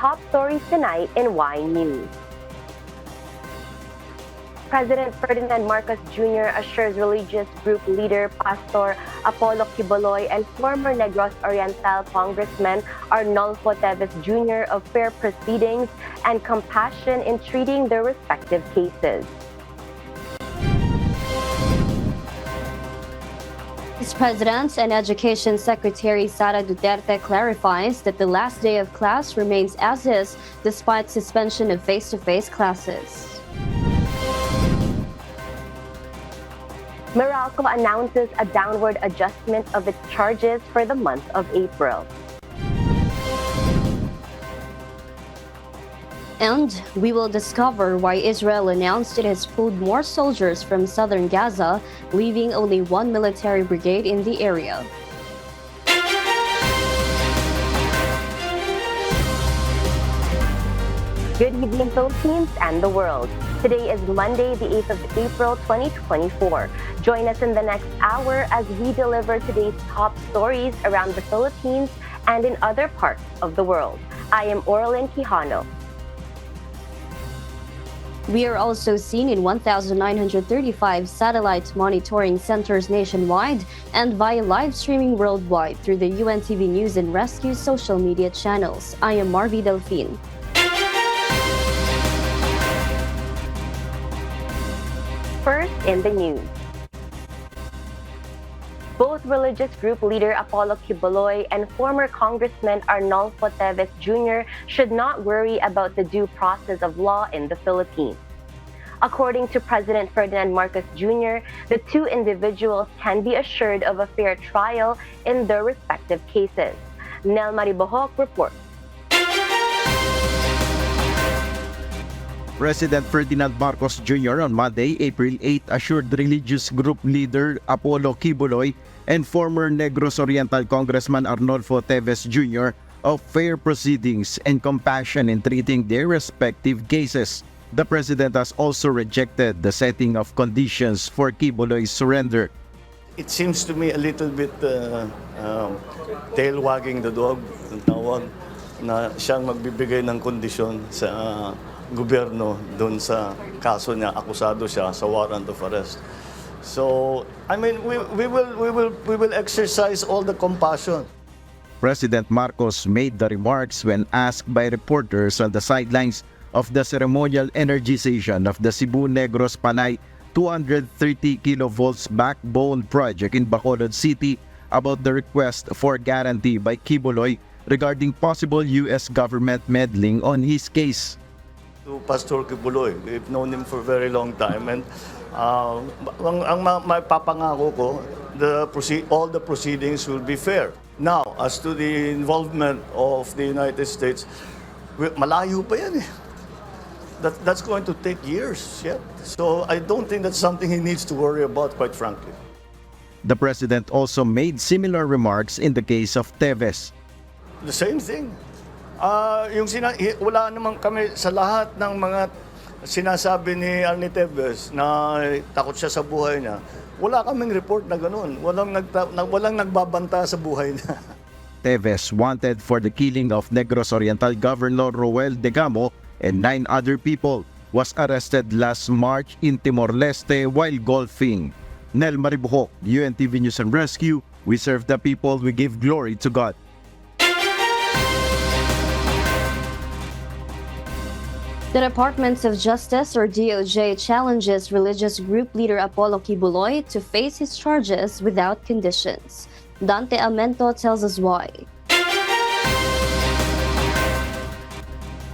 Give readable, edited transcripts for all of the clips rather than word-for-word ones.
top stories tonight in Y News. President Ferdinand Marcos Jr. assures religious group leader Pastor Apollo Quiboloy and former Negros Oriental Congressman Arnolfo Teves Jr. of fair proceedings and compassion in treating their respective cases. Vice President and Education Secretary Sara clarifies that the last day of class remains as is despite suspension of face-to-face classes. Meralco announces a downward adjustment of its charges for the month of April. And we will discover why Israel announced it has pulled more soldiers from southern Gaza, leaving only one military brigade in the area. Good evening, Philippines and the world. Today is Monday, the 8th of April, 2024. Join us in the next hour as we deliver today's top stories around the Philippines and in other parts of the world. I am Orlin Quijano. We are also seen in 1,935 satellite monitoring centers nationwide and via live streaming worldwide through the UNTV News and Rescue social media channels. I am Marvi Delphine. First in the news. Both religious group leader Apollo Kiboy and former Congressman Arnolfo Teves Jr. should not worry about the due process of law in the Philippines. According to President Ferdinand Marcos Jr., the two individuals can be assured of a fair trial in their respective cases. Nel Maribohok reports. President Ferdinand Marcos Jr. on Monday, April 8, assured religious group leader Apollo Quiboloy and former Negros Oriental Congressman Arnolfo Teves Jr. of fair proceedings and compassion in treating their respective cases. The president has also rejected the setting of conditions for Quiboloy's surrender. It seems to me a little bit tail wagging the dog, ang tawag, na siyang magbibigay ng kondisyon sa gobyerno doon sa kaso niya, akusado siya sa warrant of arrest. So, I mean, we will exercise all the compassion. President Marcos made the remarks when asked by reporters on the sidelines of the ceremonial energization of the Cebu-Negros Panay 230 kilovolts backbone project in Bacolod City about the request for guarantee by Quiboloy regarding possible U.S. government meddling on his case. To Pastor Kiboy, we've known him for a very long time, and ang mapapangako ko, all the proceedings will be fair. Now, as to the involvement of the United States, malayo pa yan eh. That's going to take years yet. So I don't think that's something he needs to worry about, quite frankly. The president also made similar remarks in the case of Teves. The same thing. Wala naman kami sa lahat ng mga sinasabi ni Arnie Teves na takot siya sa buhay niya. Wala kaming report na gano'n. Walang nagbabanta sa buhay niya. Teves, wanted for the killing of Negros Oriental Governor Roel Degamo and 9 other people, was arrested last March in Timor-Leste while golfing. Nel Maribohok, UNTV News and Rescue. We serve the people, we give glory to God. The Department of Justice, or DOJ, challenges religious group leader Apollo Quiboloy to face his charges without conditions. Dante Almento tells us why.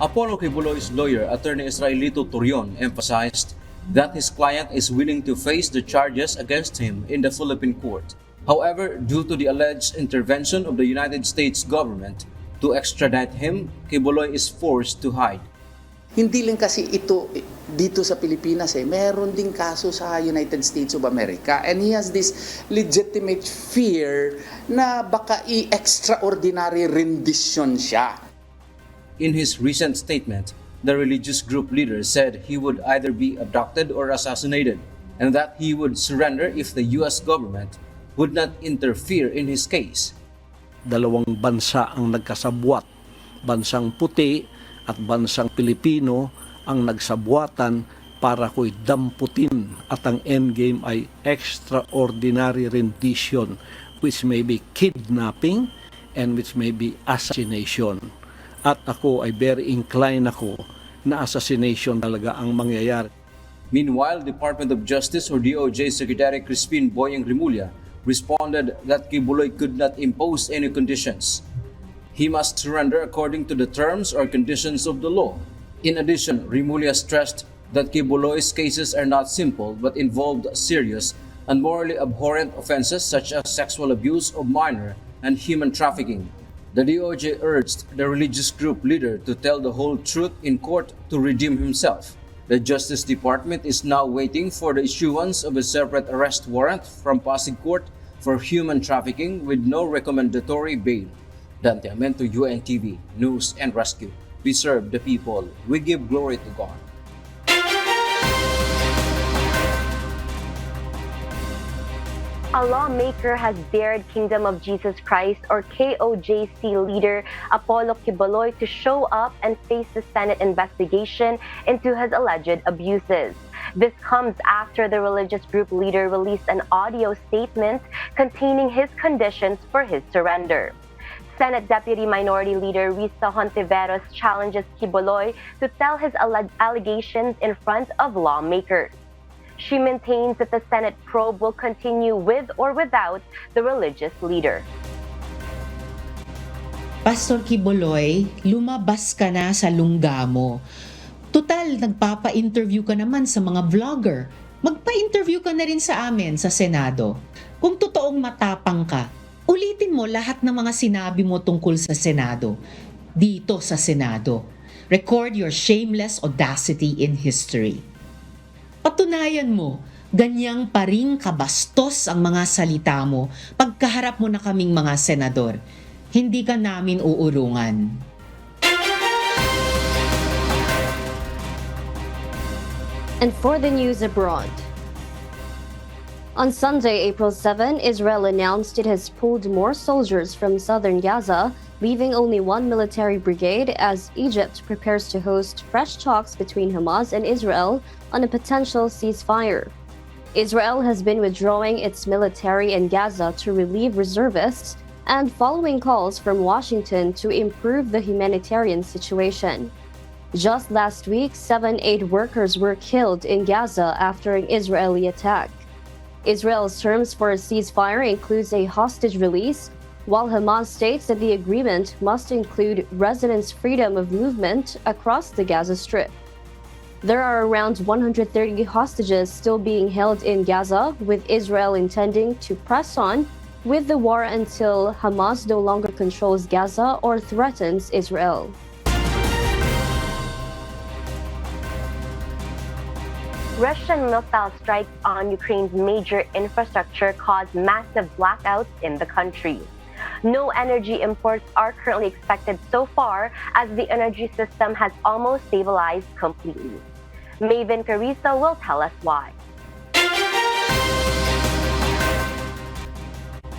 Apollo Quiboloy's lawyer, attorney Israelito Turion, emphasized that his client is willing to face the charges against him in the Philippine court. However, due to the alleged intervention of the United States government to extradite him, Quiboloy is forced to hide. Hindi lang kasi ito dito sa Pilipinas meron ding kaso sa United States of America, and he has this legitimate fear na baka i-extraordinary rendition siya. In his recent statement, the religious group leader said he would either be abducted or assassinated, and that he would surrender if the U.S. government would not interfere in his case. Dalawang bansa ang nagkasabwat bansang puti at bansang Pilipino ang nagsabuatan para ko'y damputin at ang endgame ay extraordinary rendition which may be kidnapping and which may be assassination. At ako ay very inclined ako na assassination talaga ang mangyayari. Meanwhile, Department of Justice or DOJ Secretary Crispin Boyeng Rimulya responded that Quiboloy could not impose any conditions. He must surrender according to the terms or conditions of the law. In addition, Rimulya stressed that Quiboloy's cases are not simple but involved serious and morally abhorrent offenses such as sexual abuse of minor and human trafficking. The DOJ urged the religious group leader to tell the whole truth in court to redeem himself. The Justice Department is now waiting for the issuance of a separate arrest warrant from Pasig Court for human trafficking with no recommendatory bail. Dante Amento, UNTV, News and Rescue. We serve the people. We give glory to God. A lawmaker has dared Kingdom of Jesus Christ or KOJC leader Apollo Kiboy to show up and face the Senate investigation into his alleged abuses. This comes after the religious group leader released an audio statement containing his conditions for his surrender. Senate Deputy Minority Leader Risa Hontiveros challenges Quiboloy to tell his allegations in front of lawmakers. She maintains that the Senate probe will continue with or without the religious leader. Pastor Quiboloy, lumabas ka na sa lungga mo. Tutal, nagpapa-interview ka naman sa mga vlogger. Magpa-interview ka na rin sa amin sa Senado. Kung totoong matapang ka, ulitin mo lahat ng mga sinabi mo tungkol sa Senado. Dito sa Senado. Record your shameless audacity in history. Patunayan mo, ganyang pa ring kabastos ang mga salita mo pagkaharap mo na kaming mga senador. Hindi ka namin uurungan. And for the news abroad. On Sunday, April 7, Israel announced it has pulled more soldiers from southern Gaza, leaving only one military brigade as Egypt prepares to host fresh talks between Hamas and Israel on a potential ceasefire. Israel has been withdrawing its military in Gaza to relieve reservists and following calls from Washington to improve the humanitarian situation. Just last week, 7 aid workers were killed in Gaza after an Israeli attack. Israel's terms for a ceasefire includes a hostage release, while Hamas states that the agreement must include residents' freedom of movement across the Gaza Strip. There are around 130 hostages still being held in Gaza, with Israel intending to press on with the war until Hamas no longer controls Gaza or threatens Israel. Russian missile strikes on Ukraine's major infrastructure caused massive blackouts in the country. No energy imports are currently expected so far, as the energy system has almost stabilized completely. Maven Carrizo will tell us why.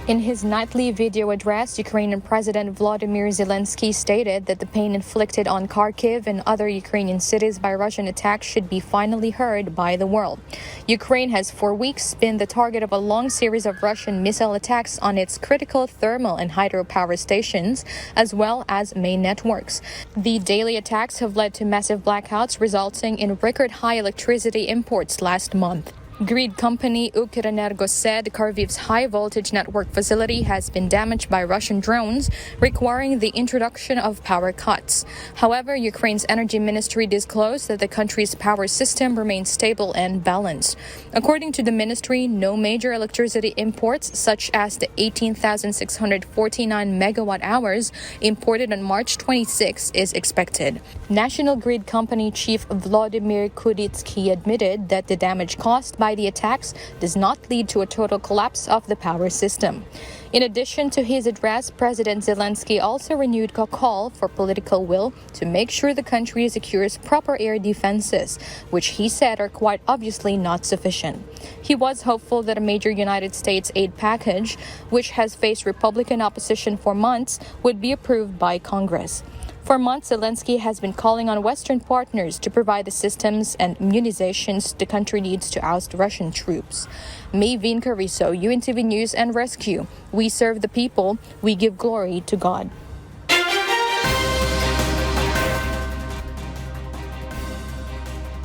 In his nightly video address, Ukrainian President Volodymyr Zelensky stated that the pain inflicted on Kharkiv and other Ukrainian cities by Russian attacks should be finally heard by the world. Ukraine has for weeks been the target of a long series of Russian missile attacks on its critical thermal and hydropower stations, as well as main networks. The daily attacks have led to massive blackouts, resulting in record-high electricity imports last month. Grid company Ukrenergo said Kharkiv's high-voltage network facility has been damaged by Russian drones, requiring the introduction of power cuts. However, Ukraine's energy ministry disclosed that the country's power system remains stable and balanced. According to the ministry, no major electricity imports, such as the 18,649 megawatt-hours imported on March 26, is expected. National Grid Company Chief Vladimir Kuditsky admitted that the damage caused by the attacks does not lead to a total collapse of the power system. In addition to his address, President Zelensky also renewed a call for political will to make sure the country secures proper air defenses, which he said are quite obviously not sufficient. He was hopeful that a major United States aid package, which has faced Republican opposition for months, would be approved by Congress. For months, Zelensky has been calling on Western partners to provide the systems and immunizations the country needs to oust Russian troops. Mayvin Carrizo, UNTV News and Rescue. We serve the people. We give glory to God.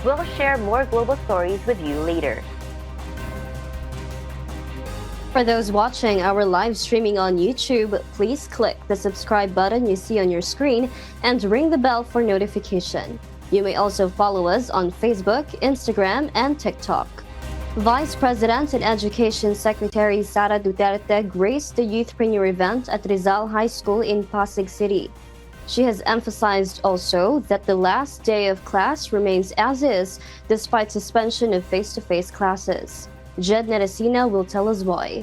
We'll share more global stories with you later. For those watching our live streaming on YouTube, please click the subscribe button you see on your screen and ring the bell for notification. You may also follow us on Facebook, Instagram, and TikTok. Vice President and Education Secretary Sara Duterte graced the Youthpreneur event at Rizal High School in Pasig City. She has emphasized also that the last day of class remains as is despite suspension of face-to-face classes. Jed Neresina will tell us why.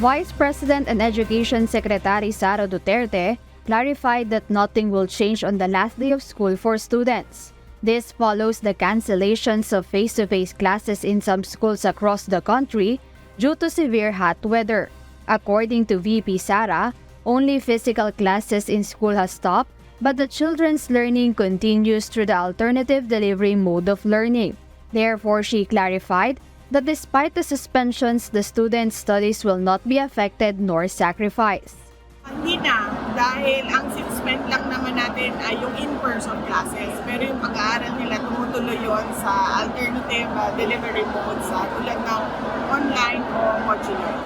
Vice President and Education Secretary Sara Duterte clarified that nothing will change on the last day of school for students. This follows the cancellations of face-to-face classes in some schools across the country due to severe hot weather. According to VP Sara, only physical classes in school has stopped, but the children's learning continues through the alternative delivery mode of learning. Therefore, she clarified that despite the suspensions, the students' studies will not be affected nor sacrificed. Hindi na, dahil ang suspend lang naman natin ay yung in-person classes. Pero yung pag-aaral nila tumutuloy yon sa alternative delivery modes tulad ng online o modular.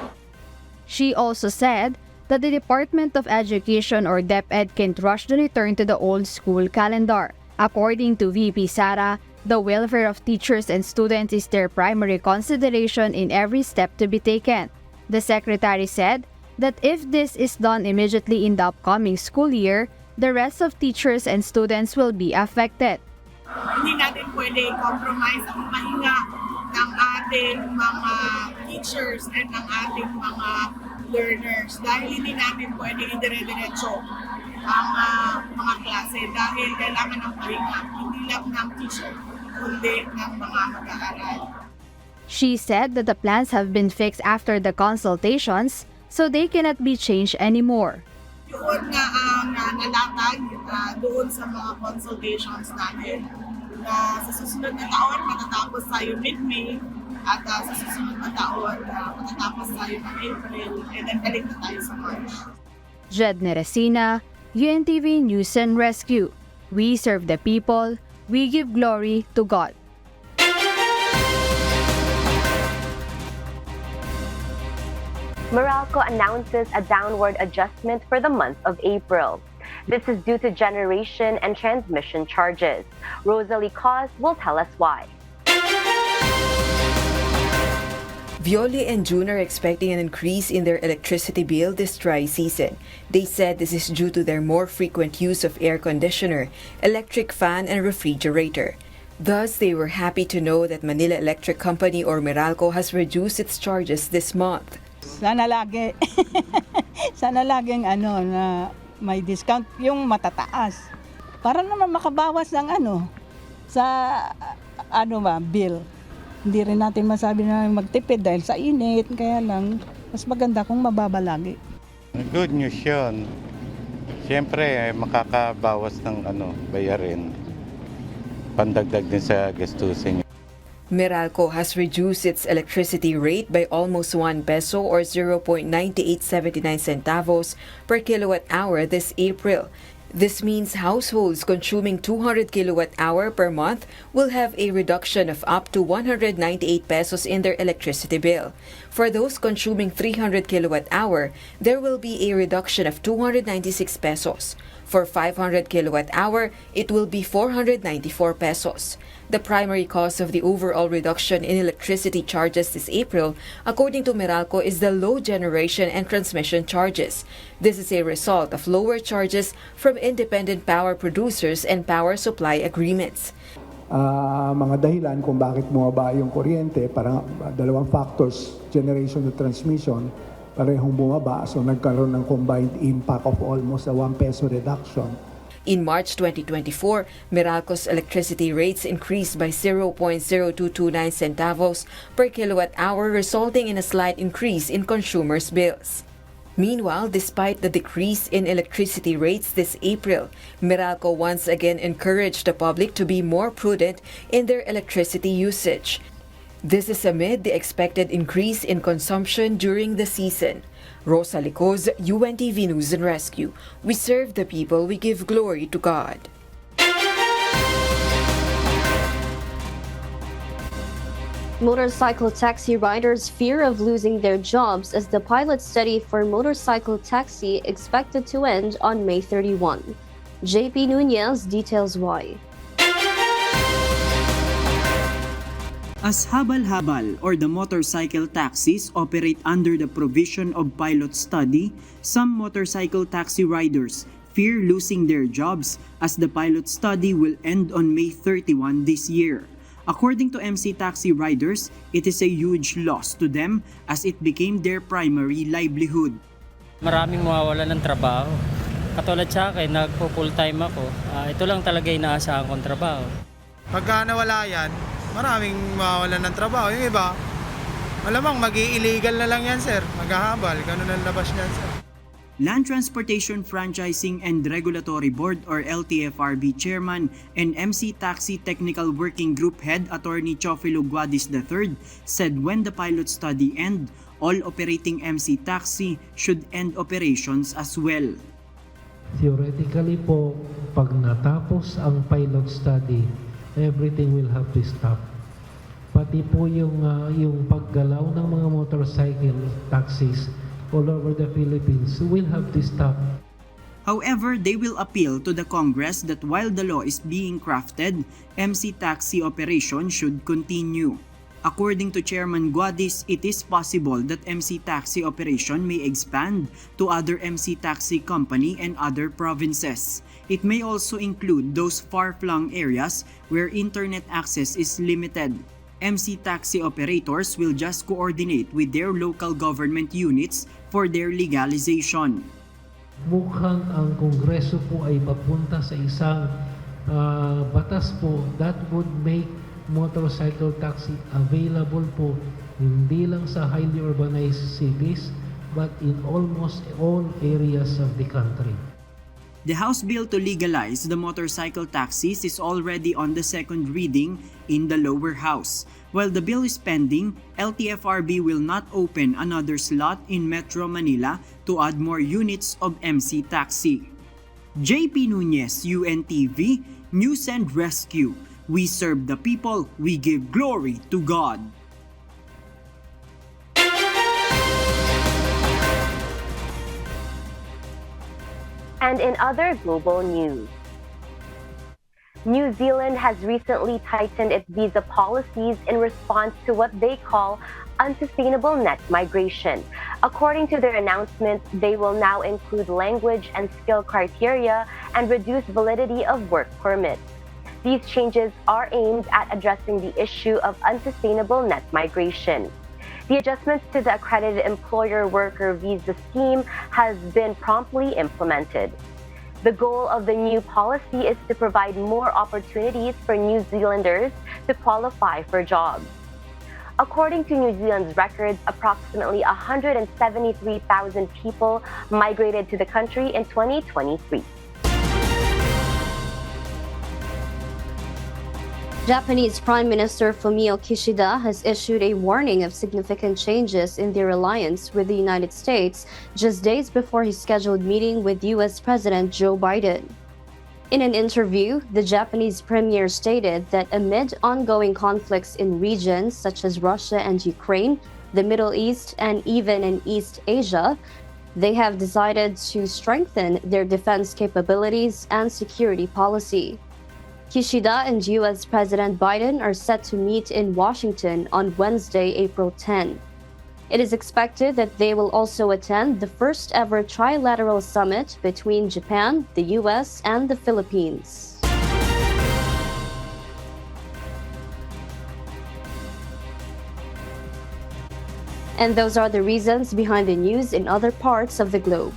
She also said that the Department of Education or DepEd can't rush the return to the old school calendar. According to VP Sara, the welfare of teachers and students is their primary consideration in every step to be taken. The secretary said that if this is done immediately in the upcoming school year, the rest of teachers and students will be affected. Hindi natin pwede compromise ang pahinga ng ating mga teachers and ng ating mga learners dahil hindi natin pwede idire-diretso ang mga klase dahil kailangan ng pahinga, hindi lang ng teacher, kundi ng mga mag-aaral. She said that the plans have been fixed after the consultations, so they cannot be changed anymore. Yun nga ang nalatag doon sa mga consultations natin na sa susunod na taon matatapos tayo mid-May at sa susunod na taon matatapos tayo ng April and then balik na tayo sa March. Jed Neresina, UNTV News and Rescue. We serve the people. We give glory to God. Meralco announces a downward adjustment for the month of April. This is due to generation and transmission charges. Rosalie Cos will tell us why. Violi and June are expecting an increase in their electricity bill this dry season. They said this is due to their more frequent use of air conditioner, electric fan, and refrigerator. Thus, they were happy to know that Manila Electric Company or Meralco has reduced its charges this month. Sana lagi. Sana laging na may discount yung matataas. Para naman makabawas ng sa bill. Hindi rin natin masabi na magtipid dahil sa init, kaya lang mas maganda kung mababa lagi. Good news yun. Siyempre, makakabawas ng bayarin. Pandagdag din sa gastusin. Meralco has reduced its electricity rate by almost 1 peso or 0.9879 centavos per kilowatt hour this April. This means households consuming 200 kilowatt-hour per month will have a reduction of up to 198 pesos in their electricity bill. For those consuming 300 kilowatt-hour, there will be a reduction of 296 pesos. For 500 kilowatt-hour, it will be 494 pesos. The primary cause of the overall reduction in electricity charges this April, according to Meralco, is the low generation and transmission charges. This is a result of lower charges from independent power producers and power supply agreements. Mga dahilan kung bakit bumaba yung kuryente, parang dalawang factors, generation and transmission, parehong bumaba. So nagkaroon ng combined impact of almost a 1 peso reduction. In March 2024, Meralco's electricity rates increased by 0.0229 centavos per kilowatt-hour, resulting in a slight increase in consumers' bills. Meanwhile, despite the decrease in electricity rates this April, Meralco once again encouraged the public to be more prudent in their electricity usage. This is amid the expected increase in consumption during the season. Rosa Licoz, UNTV News and Rescue. We serve the people, we give glory to God. Motorcycle taxi riders fear of losing their jobs as the pilot study for motorcycle taxi expected to end on May 31. JP Nunez details why. As habal-habal or the motorcycle taxis operate under the provision of pilot study, some motorcycle taxi riders fear losing their jobs as the pilot study will end on May 31 this year. According to MC taxi riders, it is a huge loss to them as it became their primary livelihood. Maraming mawawala ng trabaho. Katulad sa akin, nagpo-full time ako. Ito lang talaga inaasahan kong trabaho. Pagka nawala yan, maraming mawawalan ng trabaho. Yung iba, malamang mag-i-illegal na lang yan, sir. Maghahabal, ganun ang labas niyan, sir. Land Transportation Franchising and Regulatory Board or LTFRB Chairman and MC Taxi Technical Working Group Head Attorney Chofilo Guadis III said when the pilot study end, all operating MC Taxi should end operations as well. Theoretically po, pag natapos ang pilot study, everything will have to stop. Pati po yung paggalaw ng mga motorcycle taxis all over the Philippines will have to stop. However, they will appeal to the Congress that while the law is being crafted, MC taxi operation should continue. According to Chairman Guadis, it is possible that MC taxi operation may expand to other MC taxi company and other provinces. It may also include those far-flung areas where internet access is limited. MC taxi operators will just coordinate with their local government units for their legalization. Mukhang ang Kongreso po ay papunta sa isang batas po that would make motorcycle taxi available po hindi lang sa highly urbanized cities but in almost all areas of the country. The House bill to legalize the motorcycle taxis is already on the second reading in the lower house. While the bill is pending, LTFRB will not open another slot in Metro Manila to add more units of MC taxi. JP Nunez, UNTV, News and Rescue. We serve the people, we give glory to God. And in other global news, New Zealand has recently tightened its visa policies in response to what they call unsustainable net migration. According to their announcement, they will now include language and skill criteria and reduce validity of work permits. These changes are aimed at addressing the issue of unsustainable net migration. The adjustments to the accredited employer-worker visa scheme has been promptly implemented. The goal of the new policy is to provide more opportunities for New Zealanders to qualify for jobs. According to New Zealand's records, approximately 173,000 people migrated to the country in 2023. Japanese Prime Minister Fumio Kishida has issued a warning of significant changes in their alliance with the United States just days before his scheduled meeting with U.S. President Joe Biden. In an interview, the Japanese premier stated that amid ongoing conflicts in regions such as Russia and Ukraine, the Middle East, and even in East Asia, they have decided to strengthen their defense capabilities and security policy. Kishida and U.S. President Biden are set to meet in Washington on Wednesday, April 10. It is expected that they will also attend the first ever trilateral summit between Japan, the U.S., and the Philippines. And those are the reasons behind the news in other parts of the globe.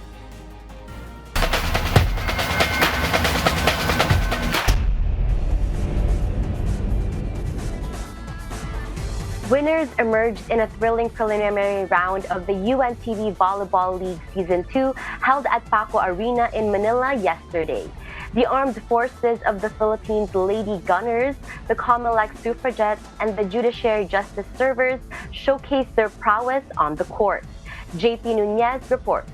Winners emerged in a thrilling preliminary round of the UNTV Volleyball League Season 2 held at Paco Arena in Manila yesterday. The Armed Forces of the Philippines Lady Gunners, the Comelec Suffragettes, and the Judiciary Justice Servers showcased their prowess on the court. JP Nunez reports.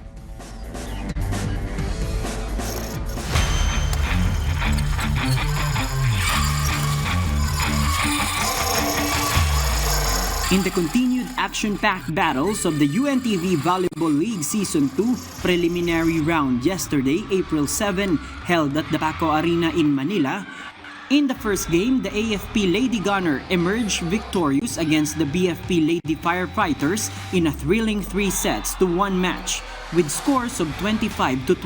In the continued action-packed battles of the UNTV Volleyball League Season 2 preliminary round yesterday, April 7, held at the Paco Arena in Manila, in the first game, the AFP Lady Gunner emerged victorious against the BFP Lady Firefighters in a thrilling 3-1 match, with scores of 25-21,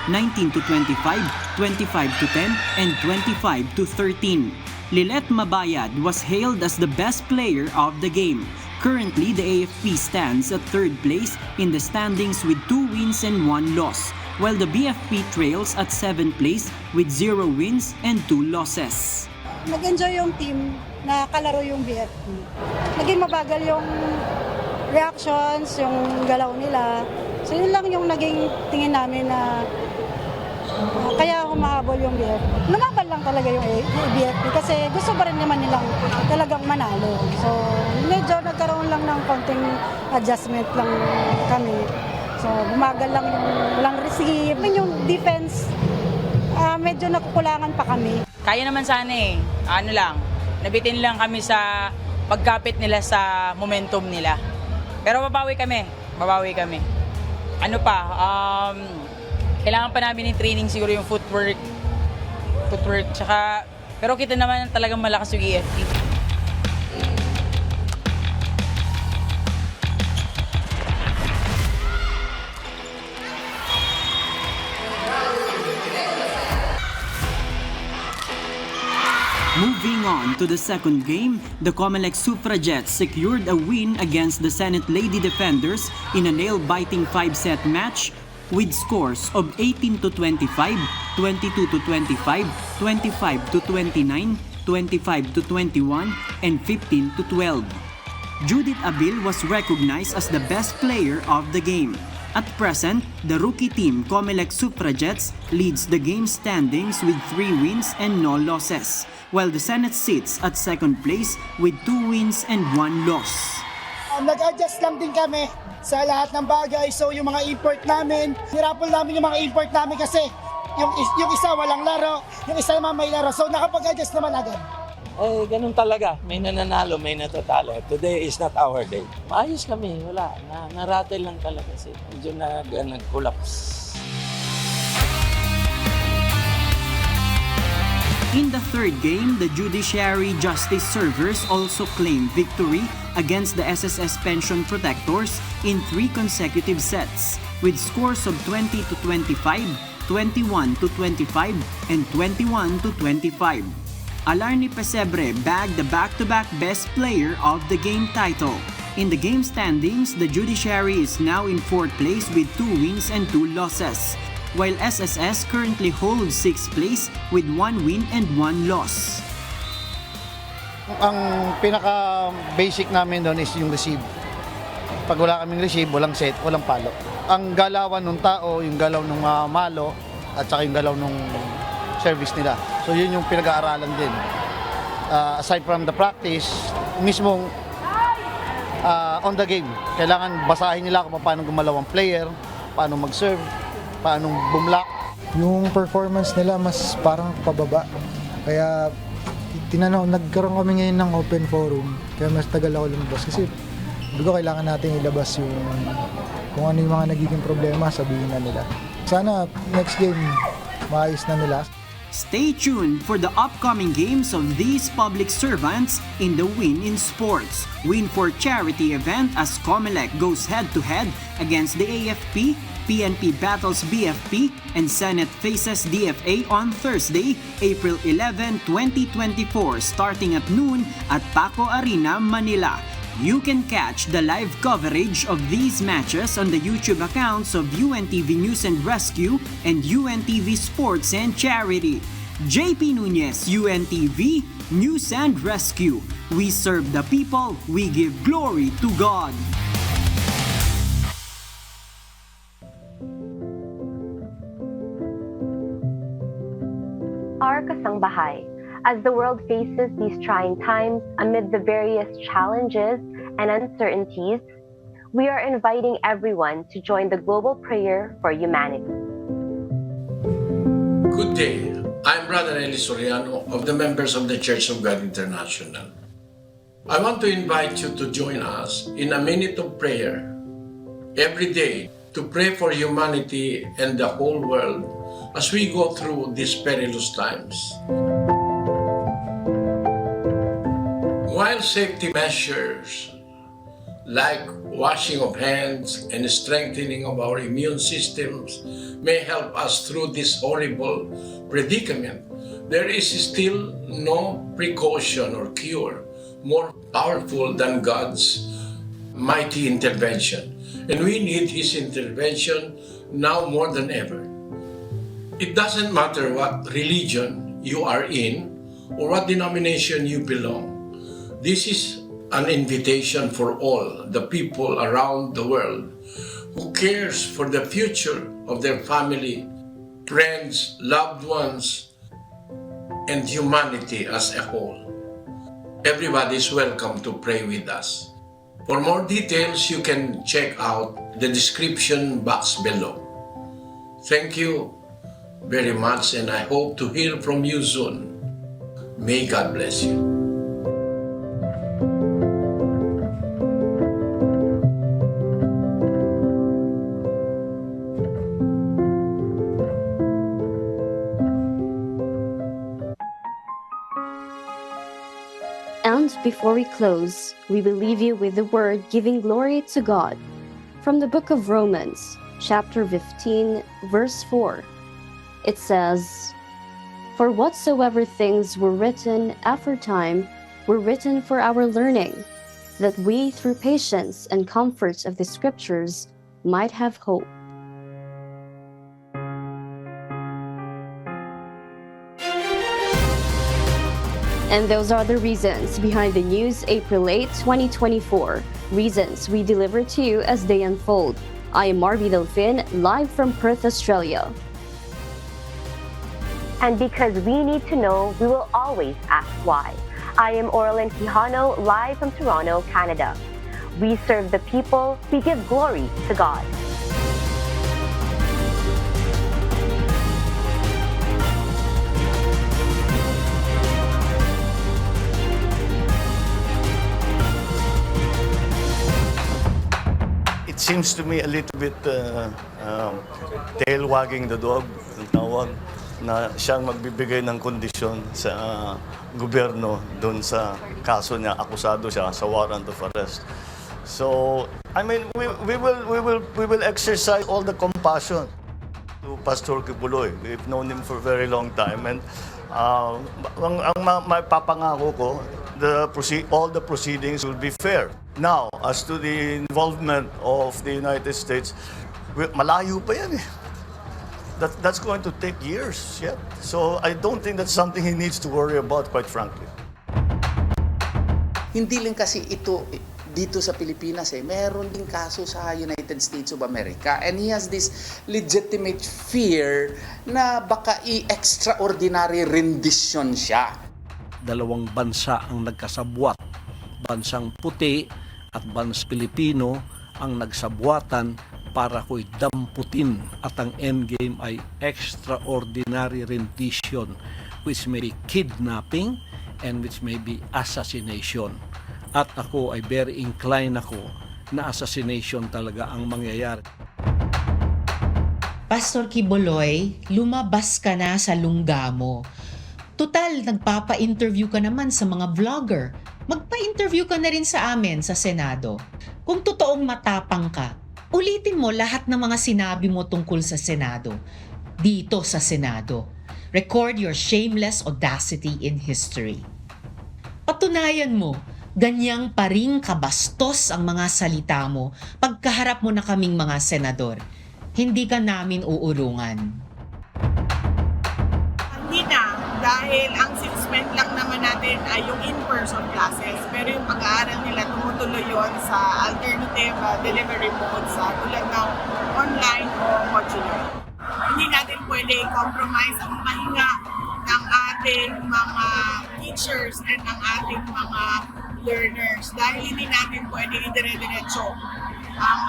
19-25, 25-10, and 25-13. Lilet Mabayad was hailed as the best player of the game. Currently, the AFP stands at third place in the standings with 2 wins and 1 loss, while the BFP trails at 7th place with 0 wins and 2 losses. Nag-enjoy yung team na kalaro yung BFP. Naging mabagal yung reactions, yung galaw nila. So yun lang yung naging tingin namin na kaya humahabol yung BFP. Lumaban lang talaga yung BFP kasi gusto pa rin naman nilang talagang manalo. So medyo nagkaroon lang ng konting adjustment lang kami. So bumagal lang yung walang receive. Yung defense, medyo nakukulangan pa kami. Kaya naman sana ano lang, nabitin lang kami sa pagkapit nila sa momentum nila. Pero babawi kami. Ano pa, kailangan pa namin ng training siguro yung footwork, tsaka, pero kita naman talagang malakas yung EFP. Moving on to the second game, the Comelec Suffragettes secured a win against the Senate Lady Defenders in a nail-biting 5-set match with scores of 18-25, 22-25, 25-29, 25-21, and 15-12. Judith Abil was recognized as the best player of the game. At present, the rookie team Comelec Suffragettes leads the game standings with 3 wins and no losses, while the Senate sits at second place with 2 wins and 1 loss. Nag-adjust lang din kami sa lahat ng bagay. So yung mga import namin, nirapol namin yung mga import namin kasi yung isa walang laro, yung isa naman may laro. So nakapag-adjust naman agad. Ganun talaga. May nananalo, may natatalo. Today is not our day. Maayos kami, wala. Naratel lang talaga kasi medyo nag-collapse. In the third game, the Judiciary Justice Servers also claimed victory against the SSS Pension Protectors in 3 consecutive sets, with scores of 20-25, 21-25, and 21-25. Alarni Pesebre bagged the back-to-back best player of the game title. In the game standings, the Judiciary is now in 4th place with 2 wins and 2 losses, while SSS currently holds 6th place with 1 win and 1 loss. Ang pinaka-basic namin doon is yung receive. Pag wala kaming receive, walang set, walang palo. Ang galawan ng tao, yung galaw ng malo, at saka yung galaw ng service nila. So yun yung pinag-aaralan din. Aside from the practice, mismong on the game, kailangan basahin nila kung paano gumalaw ang player, paano mag-serve, paano bumlock. Yung performance nila mas parang pababa. Kaya nagkaroon kami ngayon ng open forum. Kaya mas tagal ako lumabas. Kasi dugo kailangan natin ilabas yung kung ano yung mga nagiging problema, sabihin na nila. Sana next game maayos na nila. Stay tuned for the upcoming games of these public servants in the Win in Sports, Win for Charity event as Comelec goes head-to-head against the AFP, PNP battles BFP, and Senate faces DFA on Thursday, April 11, 2024, starting at noon at Paco Arena, Manila. You can catch the live coverage of these matches on the YouTube accounts of UNTV News and Rescue and UNTV Sports and Charity. JP Nunez, UNTV, News and Rescue. We serve the people, we give glory to God. Our kasangbahay, as the world faces these trying times amid the various challenges and uncertainties, we are inviting everyone to join the global prayer for humanity. Good day. I'm Brother Eli Soriano of the members of the Church of God International. I want to invite you to join us in a minute of prayer every day to pray for humanity and the whole world as we go through these perilous times. While safety measures like washing of hands and strengthening of our immune systems may help us through this horrible predicament, there is still no precaution or cure more powerful than God's mighty intervention. And we need His intervention now more than ever. It doesn't matter what religion you are in or what denomination you belong. This is an invitation for all the people around the world who cares for the future of their family, friends, loved ones, and humanity as a whole. Everybody is welcome to pray with us. For more details, you can check out the description box below. Thank you very much, and I hope to hear from you soon. May God bless you. And before we close, we will leave you with the word giving glory to God. From the book of Romans, chapter 15, verse 4, it says, "For whatsoever things were written aforetime were written for our learning, that we through patience and comfort of the Scriptures might have hope." And those are the reasons behind the news April 8, 2024. Reasons we deliver to you as they unfold. I am Marby Delfin, live from Perth, Australia. And because we need to know, we will always ask why. I am Orlin Quijano, live from Toronto, Canada. We serve the people, we give glory to God. It seems to me a little bit tail wagging the dog, ang tawag, na siyang magbibigay ng kondisyon sa gobyerno doon sa kaso niya, akusado siya sa warrant of arrest. So, I mean, we will exercise all the compassion to Pastor Kiboy. We've known him for a very long time, and ang mapapangako ko, all the proceedings will be fair. Now, as to the involvement of the United States, malayo pa yan eh. That's going to take years yet. So I don't think that's something he needs to worry about, quite frankly. Hindi lang kasi ito dito sa Pilipinas eh. Meron din kaso sa United States of America, and he has this legitimate fear na baka i-extraordinary rendition siya. Dalawang bansa ang nagkasabwat. Bansang puti at bansang Pilipino ang nagsabwatan para ko'y damputin, at ang endgame ay extraordinary rendition, which may be kidnapping and which may be assassination. At ako ay very inclined ako na assassination talaga ang mangyayari. Pastor Quiboloy, lumabas ka na sa lungga mo. Tutal, nagpapa-interview ka naman sa mga vlogger. Magpa-interview ka na rin sa amin sa Senado. Kung totoong matapang ka, ulitin mo lahat ng mga sinabi mo tungkol sa Senado. Dito sa Senado. Record your shameless audacity in history. Patunayan mo, ganyang pa ring kabastos ang mga salita mo pagkaharap mo na kaming mga senador. Hindi ka namin uurungan. Hindi na, dahil ang adjustment lang naman natin ay yung in-person classes. Pero yung pag-aaral nila tumutuloy yon sa alternative delivery modes tulad ng online o modular. Hindi natin pwede compromise ang pahinga ng ating mga teachers and ng ating mga learners dahil hindi natin pwede idire-diretso ang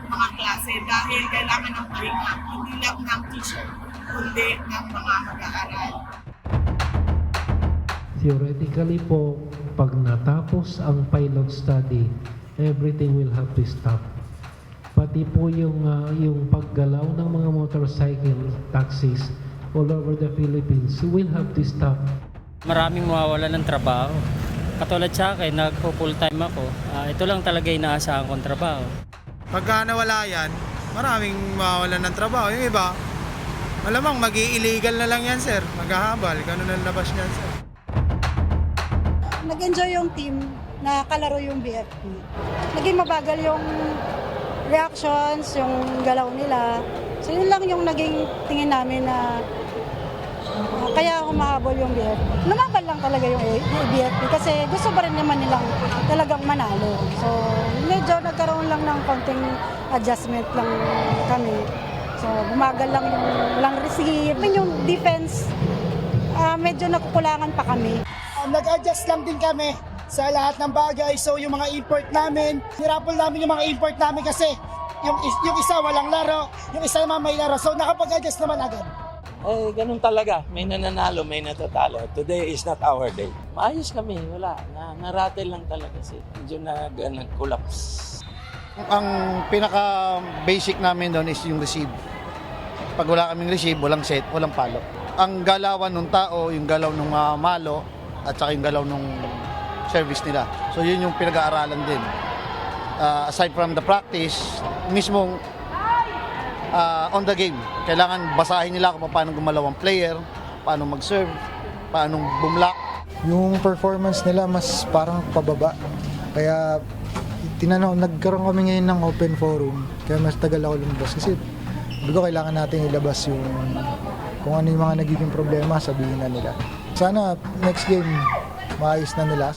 mga klase dahil kailangan ng pahinga, hindi lang ng teacher, kundi ng mga mag-aaral. Theoretically po, pag natapos ang pilot study, everything will have to stop. Pati po yung paggalaw ng mga motorcycle taxis all over the Philippines will have to stop. Maraming mawawala ng trabaho. Katulad sa akin, nagpo-full time ako. Ito lang talaga inaasahan kong trabaho. Pagka nawala yan, maraming mawawalan ng trabaho. Yung iba, malamang mag-i-illegal na lang yan, sir. Maghahabal, ganun ang labas niyan, sir. Nag-enjoy yung team na kalaro yung BFP. Naging mabagal yung reactions, yung galaw nila. So yun lang yung naging tingin namin na kaya humahabol yung BFP. Lumaban lang talaga yung BFP kasi gusto pa rin naman nilang talagang manalo. So medyo nagkaroon lang ng konting adjustment lang kami. So bumagal lang yung walang receive. Yung defense, medyo nakukulangan pa kami. Nag-adjust lang din kami sa lahat ng bagay. So yung mga import namin, nirapol namin yung mga import namin kasi yung isa walang laro, yung isa naman may laro. So nakapag-adjust naman agad. Eh, ganun talaga. May nananalo, may natatalo. Today is not our day. Maayos kami, wala. Naratel lang talaga kasi medyo nag-collapse. Ang pinaka-basic namin doon is yung receive. Pag wala kaming receive, walang set, walang palo. Ang galawan ng tao, yung galaw ng malo, at saka yung galaw ng service nila. So yun yung pinag-aaralan din. Aside from the practice, mismong on the game, kailangan basahin nila kung paano gumalaw ang player, paano mag-serve, paano bumlock. Yung performance nila mas parang pababa. Kaya nagkaroon kami ngayon ng open forum. Kaya mas tagal ako lumabas. Kasi kailangan natin ilabas yung kung ano yung mga nagiging problema, sabihin na nila. Sana next game maayos na nila.